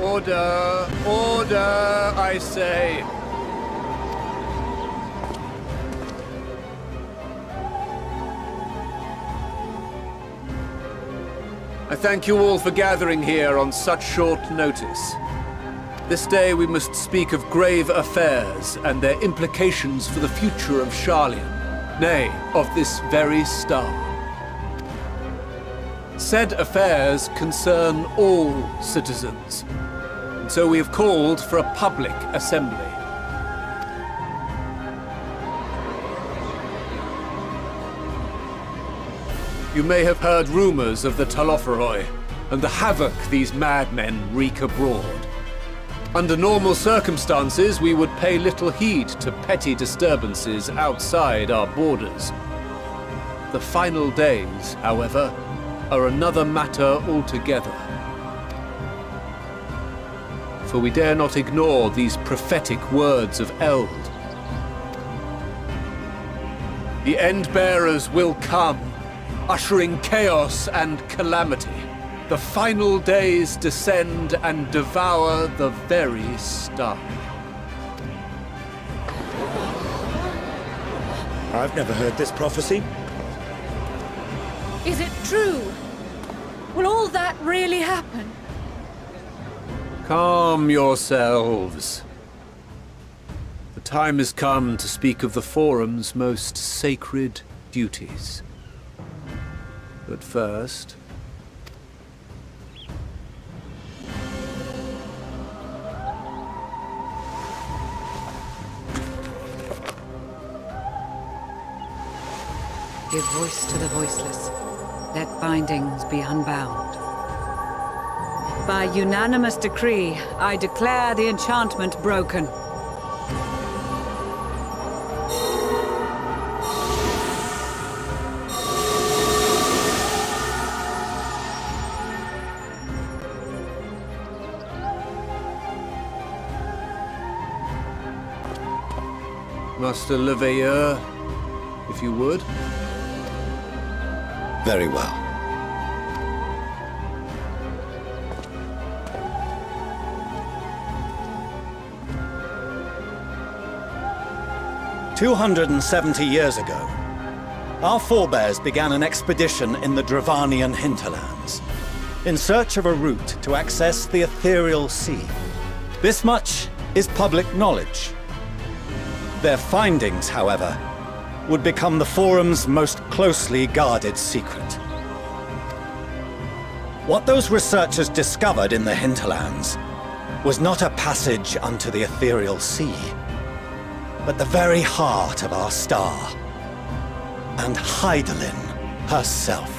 Order! Order, I say! I thank you all for gathering here on such short notice. This day we must speak of grave affairs and their implications for the future of Sharlayan, nay, of this very star. Said affairs concern all citizens, and so we have called for a public assembly. You may have heard rumors of the Loporrits and the havoc these madmen wreak abroad. Under normal circumstances, we would pay little heed to petty disturbances outside our borders. The final days, however, are another matter altogether. For we dare not ignore these prophetic words of Eld. The Endbearers will come, ushering chaos and calamity. The final days descend and devour the very star. I've never heard this prophecy. Is it true? Will all that really happen? Calm yourselves. The time has come to speak of the Forum's most sacred duties. But first... Give voice to the voiceless. Let bindings be unbound. By unanimous decree, I declare the enchantment broken. Master Leveilleur, if you would. Very well. "270 years ago, our forebears began an expedition in the Dravanian hinterlands, in search of a route to access the ethereal sea. This much is public knowledge. Their findings, however, would become the Forum's most closely guarded secret. What those researchers discovered in the hinterlands was not a passage unto the ethereal sea, but the very heart of our star, and Hydaelyn herself.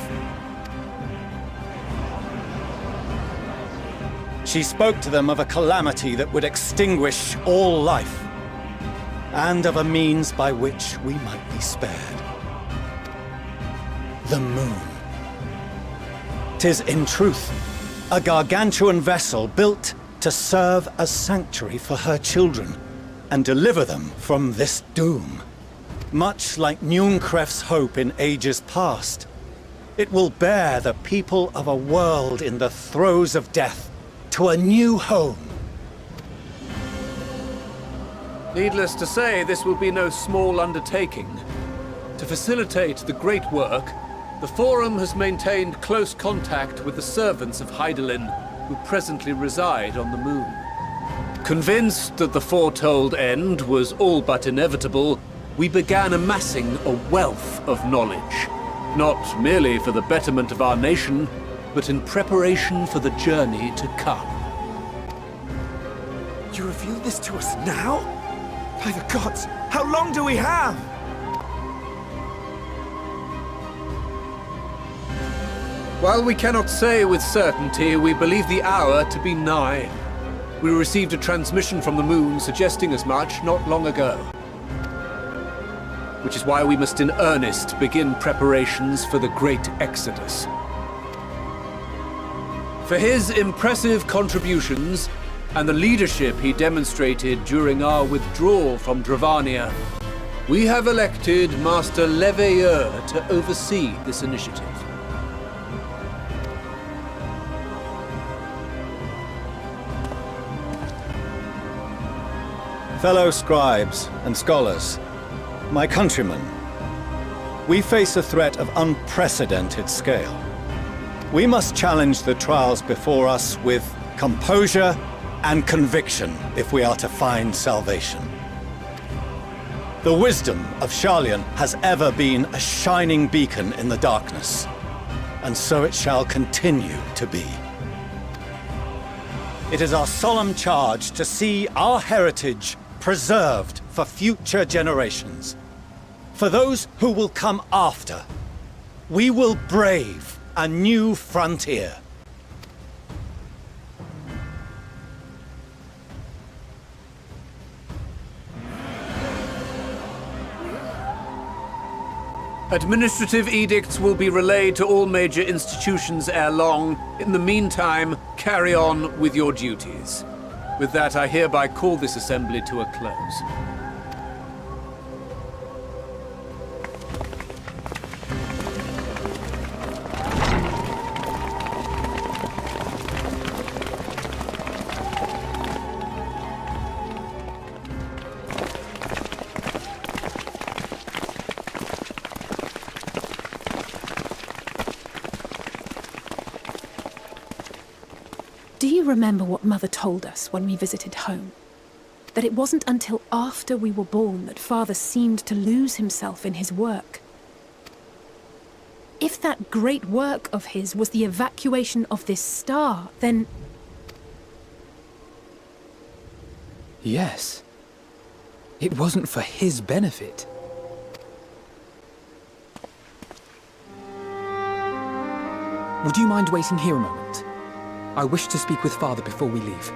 She spoke to them of a calamity that would extinguish all life, and of a means by which we might be spared. The moon. 'Tis in truth a gargantuan vessel built to serve as sanctuary for her children and deliver them from this doom. Much like Nunkref's hope in ages past, it will bear the people of a world in the throes of death to a new home. Needless to say, this will be no small undertaking. To facilitate the great work, the Forum has maintained close contact with the servants of Hydaelyn, who presently reside on the moon. Convinced that the foretold end was all but inevitable, we began amassing a wealth of knowledge, not merely for the betterment of our nation, but in preparation for the journey to come. You revealed this to us now? By the gods, how long do we have? While we cannot say with certainty, we believe the hour to be nigh. We received a transmission from the moon suggesting as much not long ago. Which is why we must in earnest begin preparations for the great exodus. For his impressive contributions, and the leadership he demonstrated during our withdrawal from Dravania, we have elected Master Leveilleur to oversee this initiative. Fellow scribes and scholars, my countrymen, we face a threat of unprecedented scale. We must challenge the trials before us with composure and conviction if we are to find salvation. The wisdom of Sharlayan has ever been a shining beacon in the darkness, and so it shall continue to be. It is our solemn charge to see our heritage preserved for future generations. For those who will come after, we will brave a new frontier. Administrative edicts will be relayed to all major institutions ere long. In the meantime, carry on with your duties. With that, I hereby call this assembly to a close. Do you remember what Mother told us when we visited home? That it wasn't until after we were born that Father seemed to lose himself in his work. If that great work of his was the evacuation of this star, then... Yes. It wasn't for his benefit. Would you mind waiting here a moment? I wish to speak with Father before we leave.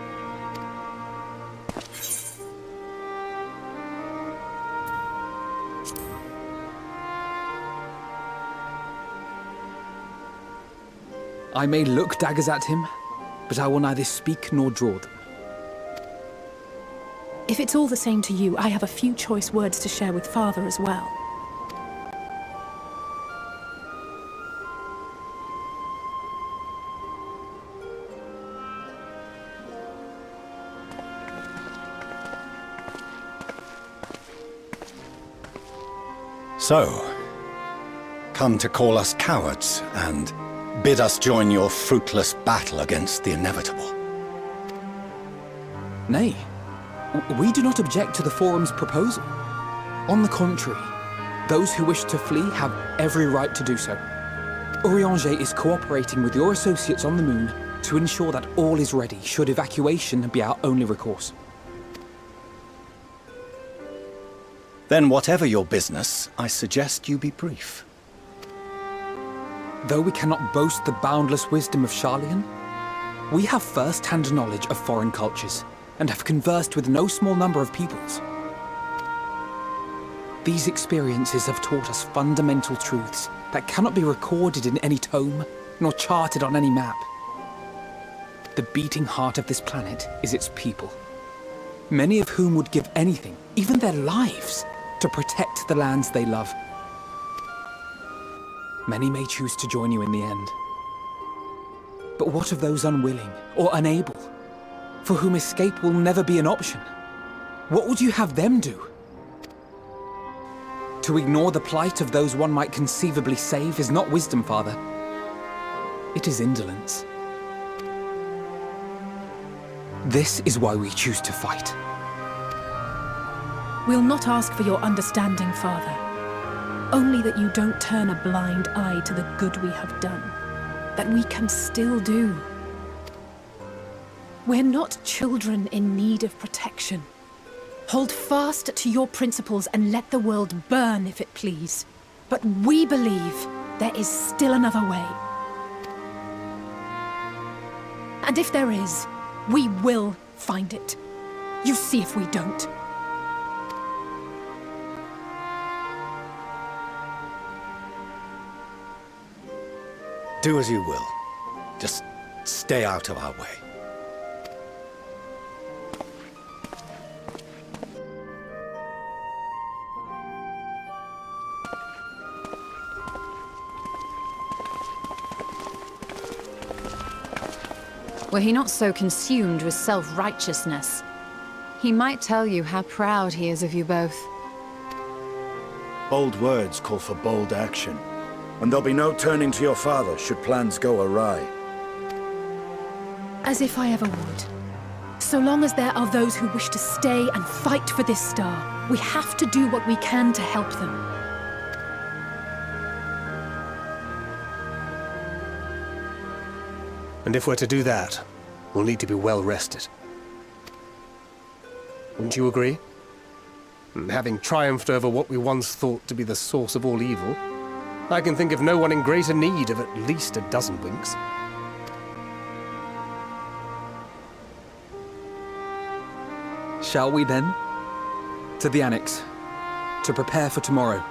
I may look daggers at him, but I will neither speak nor draw them. If it's all the same to you, I have a few choice words to share with Father as well. So, come to call us cowards and bid us join your fruitless battle against the inevitable. Nay, we do not object to the Forum's proposal. On the contrary, those who wish to flee have every right to do so. Urianger is cooperating with your associates on the moon to ensure that all is ready should evacuation be our only recourse. Then whatever your business, I suggest you be brief. Though we cannot boast the boundless wisdom of Sharlayan, we have first-hand knowledge of foreign cultures and have conversed with no small number of peoples. These experiences have taught us fundamental truths that cannot be recorded in any tome, nor charted on any map. The beating heart of this planet is its people, many of whom would give anything, even their lives, to protect the lands they love. Many may choose to join you in the end. But what of those unwilling or unable, for whom escape will never be an option? What would you have them do? To ignore the plight of those one might conceivably save is not wisdom, Father. It is indolence. This is why we choose to fight. We'll not ask for your understanding, Father. Only that you don't turn a blind eye to the good we have done. That we can still do. We're not children in need of protection. Hold fast to your principles and let the world burn if it please. But we believe there is still another way. And if there is, we will find it. You see if we don't. Do as you will. Just stay out of our way. Were he not so consumed with self-righteousness, He might tell you how proud he is of you both. Bold words call for bold action. And there'll be no turning to your father should plans go awry. As if I ever would. So long as there are those who wish to stay and fight for this star, we have to do what we can to help them. And if we're to do that, we'll need to be well rested. Wouldn't you agree? And having triumphed over what we once thought to be the source of all evil, I can think of no one in greater need of at least a dozen winks. Shall we then? To the Annex, to prepare for tomorrow.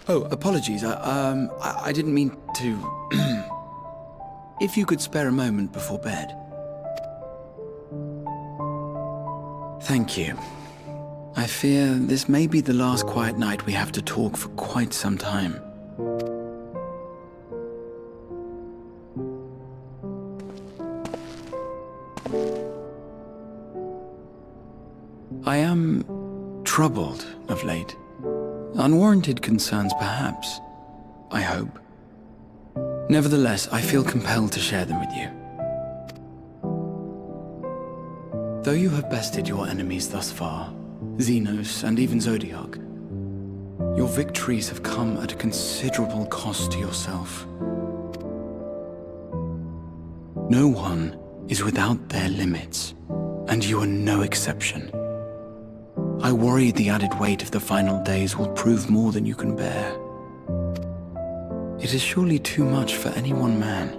Oh, apologies. I didn't mean to... If you could spare a moment before bed. Thank you. I fear this may be the last quiet night we have to talk for quite some time. I am troubled of late. Unwarranted concerns, perhaps. I hope. Nevertheless, I feel compelled to share them with you. Though you have bested your enemies thus far, Xenos and even Zodiac, your victories have come at a considerable cost to yourself. No one is without their limits, and you are no exception. I worry the added weight of the final days will prove more than you can bear. It is surely too much for any one man.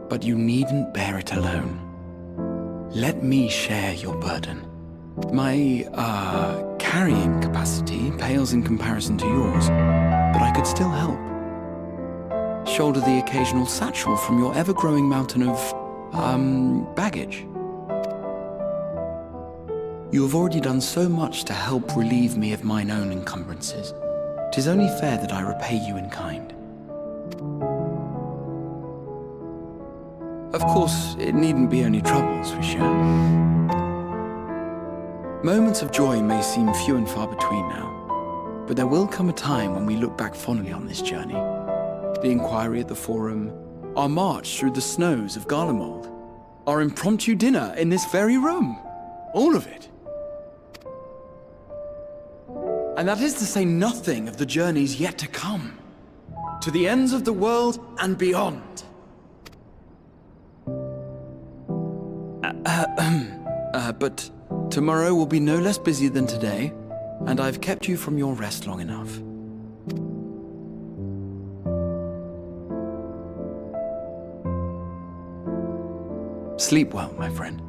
But you needn't bear it alone. Let me share your burden. My, carrying capacity pales in comparison to yours, but I could still help. Shoulder the occasional satchel from your ever-growing mountain of, baggage. You have already done so much to help relieve me of mine own encumbrances. 'Tis only fair that I repay you in kind. Of course, it needn't be only troubles we share. Moments of joy may seem few and far between now, but there will come a time when we look back fondly on this journey. The inquiry at the Forum, our march through the snows of Garlemald, our impromptu dinner in this very room. All of it. And that is to say nothing of the journeys yet to come, to the ends of the world and beyond. But tomorrow will be no less busy than today, and I've kept you from your rest long enough. Sleep well, my friend.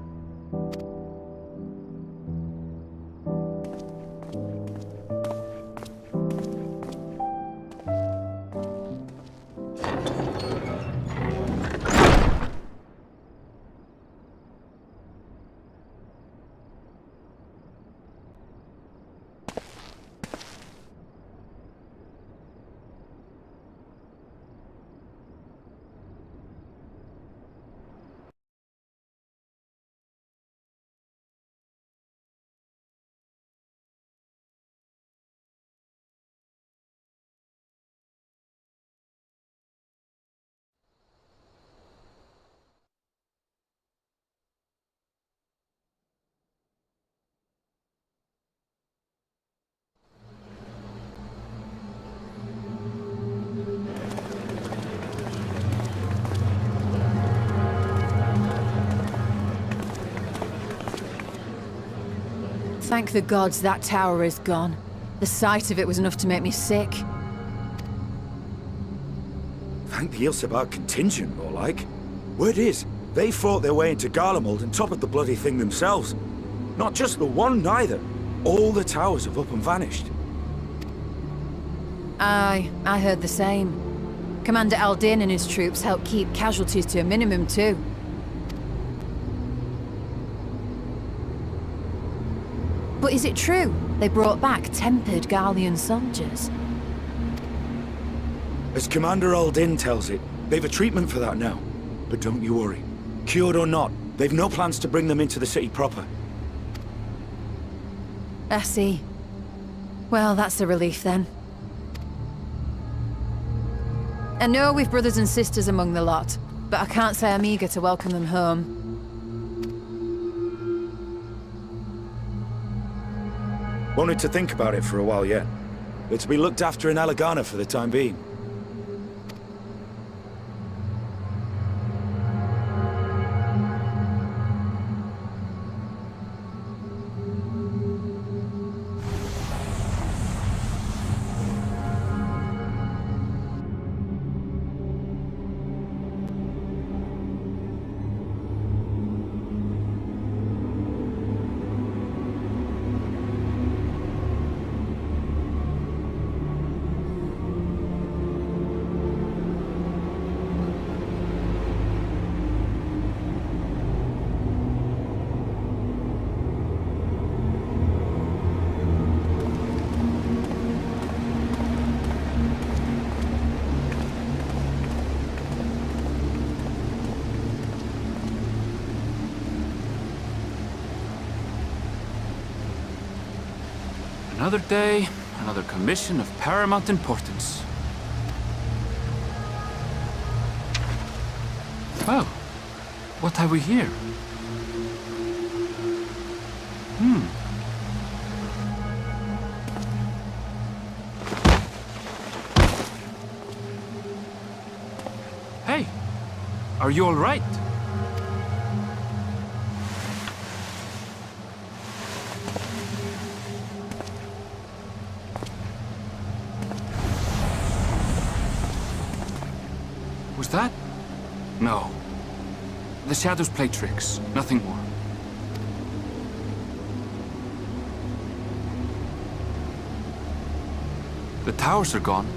Thank the gods that tower is gone. The sight of it was enough to make me sick. Thank the Ilsebar contingent, more like. Word is, they fought their way into Garlemald and toppled the bloody thing themselves. Not just the one, neither. All the towers have up and vanished. Aye, I heard the same. Commander Aldin and his troops helped keep casualties to a minimum, too. But is it true they brought back tempered Garlean soldiers? As Commander Aldin tells it, they've a treatment for that now. But don't you worry. Cured or not, they've no plans to bring them into the city proper. I see. Well, that's a relief then. I know we've brothers and sisters among the lot, but I can't say I'm eager to welcome them home. Wanted to think about it for a while yet. They're to be looked after in Alagana for the time being. Another day, another commission of paramount importance. Well, what have we here? Hey, are you all right? Was that? No. The shadows play tricks, nothing more. The towers are gone,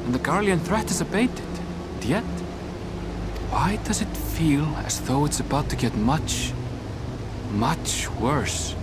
and the Garlean threat is abated. And yet, why does it feel as though it's about to get much, much worse?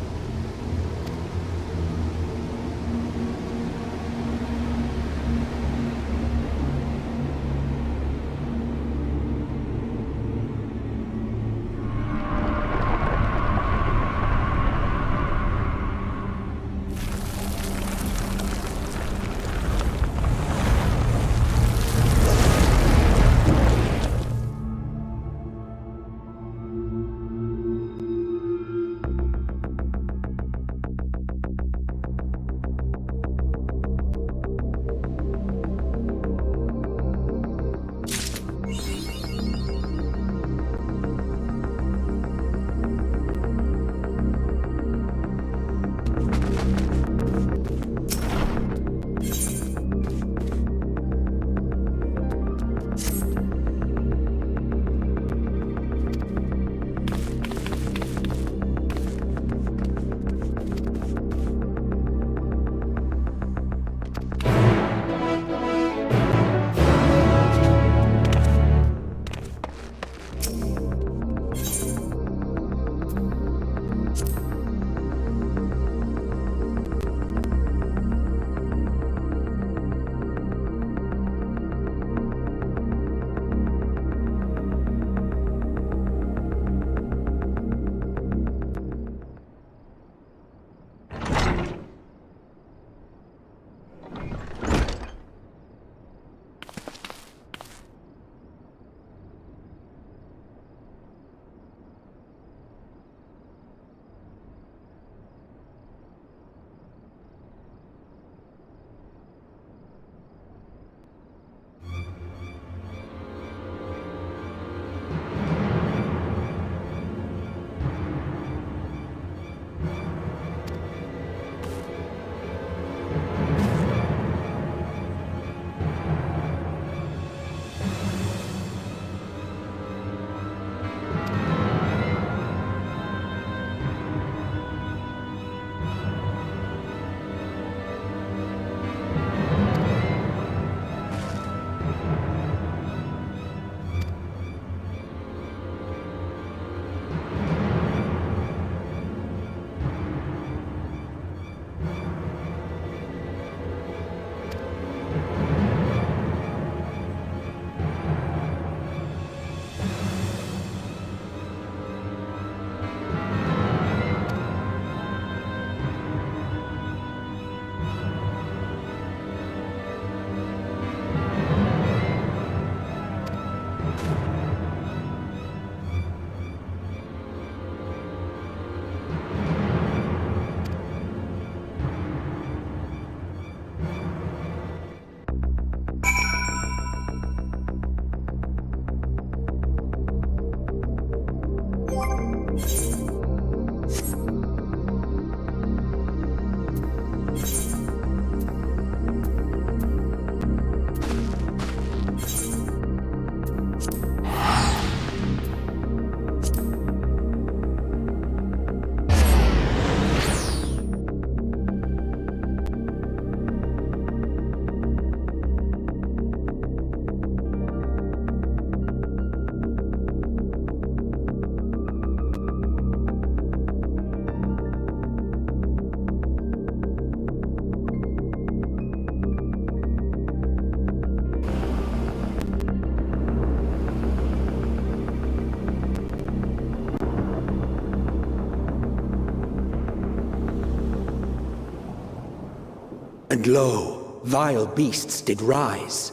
And lo, vile beasts did rise.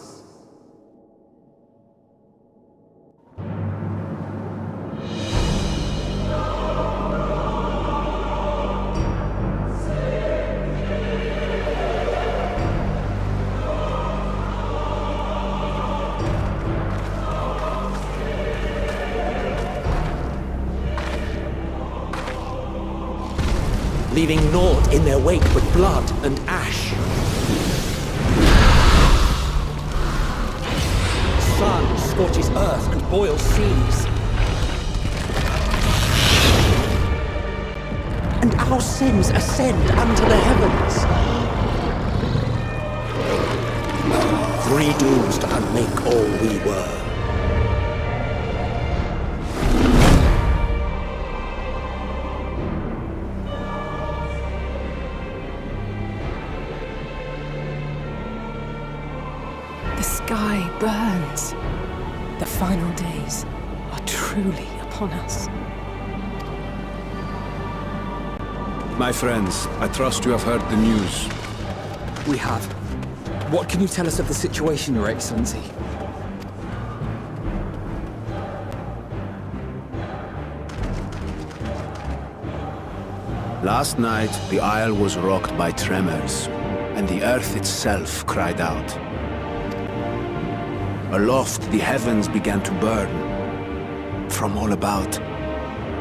Leaving naught in their wake but blood and ash. Sun scorches earth and boils seas. And our sins ascend unto the heavens. Three dooms to unmake all we were. The sky burns. The final days are truly upon us. My friends, I trust you have heard the news. We have. What can you tell us of the situation, Your Excellency? Last night, the Isle was rocked by tremors, and the earth itself cried out. Aloft, the heavens began to burn. From all about,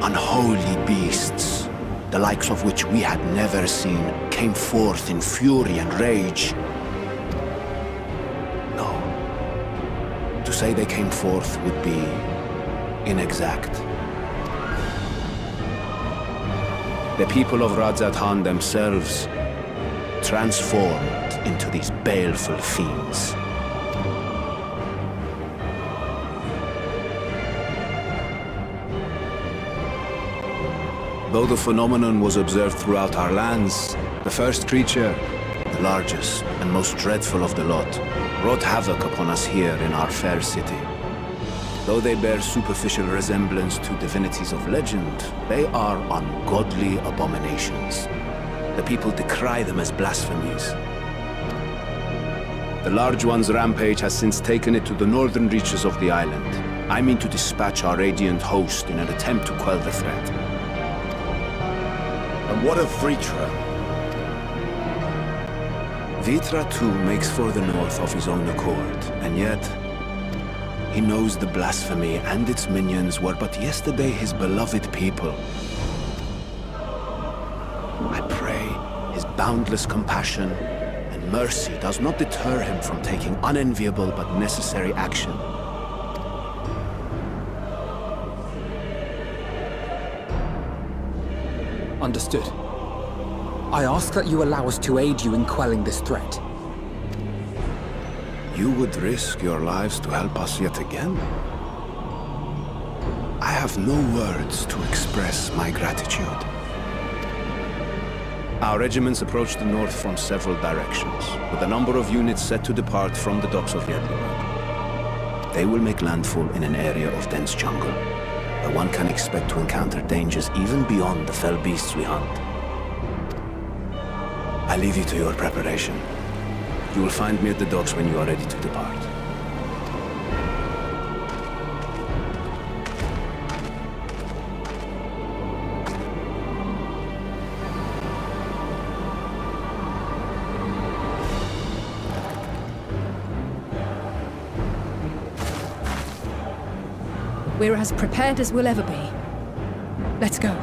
unholy beasts, the likes of which we had never seen, came forth in fury and rage. No. To say they came forth would be inexact. The people of Radzat-Han themselves transformed into these baleful fiends. Though the phenomenon was observed throughout our lands, the first creature, the largest and most dreadful of the lot, wrought havoc upon us here in our fair city. Though they bear superficial resemblance to divinities of legend, they are ungodly abominations. The people decry them as blasphemies. The Large One's rampage has since taken it to the northern reaches of the island. I mean to dispatch our radiant host in an attempt to quell the threat. And what of Vritra? Vritra too makes for the north of his own accord, and yet he knows the blasphemy and its minions were but yesterday his beloved people. I pray his boundless compassion and mercy does not deter him from taking unenviable but necessary action. Understood. I ask that you allow us to aid you in quelling this threat. You would risk your lives to help us yet again? I have no words to express my gratitude. Our regiments approach the north from several directions, with a number of units set to depart from the docks of Endwalker. They will make landfall in an area of dense jungle, where one can expect to encounter dangers even beyond the fell beasts we hunt. I leave you to your preparation. You will find me at the docks when you are ready to depart. We're as prepared as we'll ever be. Let's go.